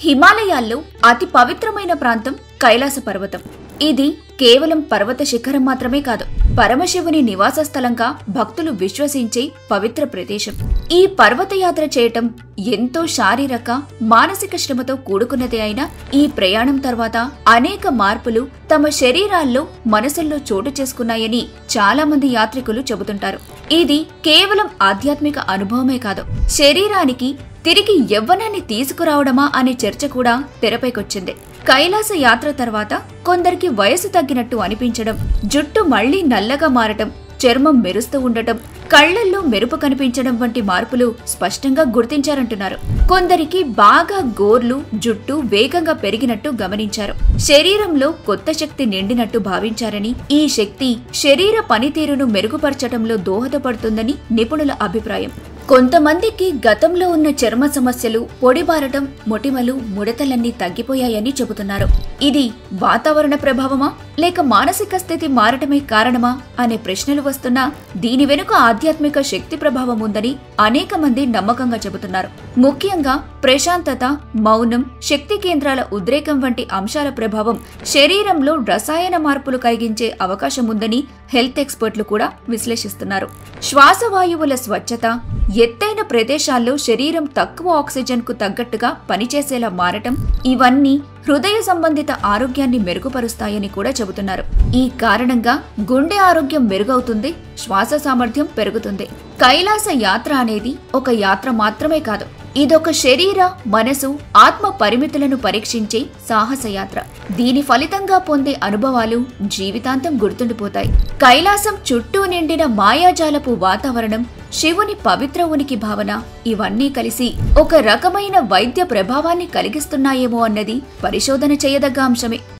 హిమాలయాల్లో అతి పవిత్రమైన ప్రాంతం కైలాస పర్వతం. ఇది కేవలం పర్వత శిఖరం మాత్రమే కాదు, పరమశివుని నివాస స్థలంగా భక్తులు విశ్వసించే పవిత్ర ప్రదేశం. ఈ పర్వతయాత్ర చేయటం ఎంతో శారీరక మానసిక శ్రమతో కూడుకున్నదే అయినా ఈ ప్రయాణం తర్వాత అనేక మార్పులు తమ శరీరాల్లో మనసుల్లో చోటు చేసుకున్నాయని చాలా మంది యాత్రికులు చెబుతుంటారు. ఇది కేవలం ఆధ్యాత్మిక అనుభవమే కాదు, శరీరానికి తిరిగి యవ్వనాన్ని తీసుకురావడమా అనే చర్చ కూడా తెరపైకొచ్చింది. కైలాస యాత్ర తర్వాత కొందరికి వయసు తగ్గినట్టు అనిపించడం, జుట్టు మళ్లీ నల్లగా మారటం, చర్మం మెరుస్తూ ఉండటం, కళ్లల్లో మెరుపు కనిపించడం వంటి మార్పులు స్పష్టంగా గుర్తించారంటున్నారు. కొందరికి బాగా గోర్లు, జుట్టు వేగంగా పెరిగినట్టు గమనించారు. శరీరంలో కొత్త శక్తి నిండినట్టు భావించారని, ఈ శక్తి శరీర పనితీరును మెరుగుపరచటంలో దోహదపడుతుందని నిపుణుల అభిప్రాయం. కొంతమందికి గతంలో ఉన్న చర్మ సమస్యలు, పొడిబారటం, మొటిమలు, ముడతలన్నీ తగ్గిపోయాయని చెబుతున్నారు. ఇది వాతావరణ ప్రభావమా లేక మానసిక స్థితి మారటమే కారణమా అనే ప్రశ్నలు వస్తున్నా దీని వెనుక ఆధ్యాత్మిక శక్తి ప్రభావం ఉందని అనేక మంది నమ్మకంగా చెబుతున్నారు. ముఖ్యంగా ప్రశాంతత, మౌనం, శక్తి కేంద్రాల ఉద్రేకం వంటి అంశాల ప్రభావం శరీరంలో రసాయన మార్పులు కలిగించే అవకాశం ఉందని హెల్త్ ఎక్స్పర్ట్లు కూడా విశ్లేషిస్తున్నారు. శ్వాసవాయువుల స్వచ్ఛత, ఎత్తైన ప్రదేశాల్లో శరీరం తక్కువ ఆక్సిజన్ కు తగ్గట్టుగా పనిచేసేలా మారటం, ఇవన్నీ హృదయ సంబంధిత ఆరోగ్యాన్ని మెరుగుపరుస్తాయని కూడా చెబుతున్నారు. ఈ కారణంగా గుండె ఆరోగ్యం మెరుగవుతుంది, శ్వాస సామర్థ్యం పెరుగుతుంది. కైలాస యాత్ర అనేది ఒక యాత్ర మాత్రమే కాదు, ఇదొక శరీర, మనసు, ఆత్మ పరిమితులను పరీక్షించే సాహస యాత్ర. దీని ఫలితంగా పొందే అనుభవాలు జీవితాంతం గుర్తుండిపోతాయి. కైలాసం చుట్టూ నిండిన మాయాజాలపు వాతావరణం, శివుని పవిత్ర ఉనికి భావన, ఇవన్నీ కలిసి ఒక రకమైన వైద్య ప్రభావాన్ని కలిగిస్తున్నాయేమో అన్నది పరిశోధన చేయదగ్గ అంశమే.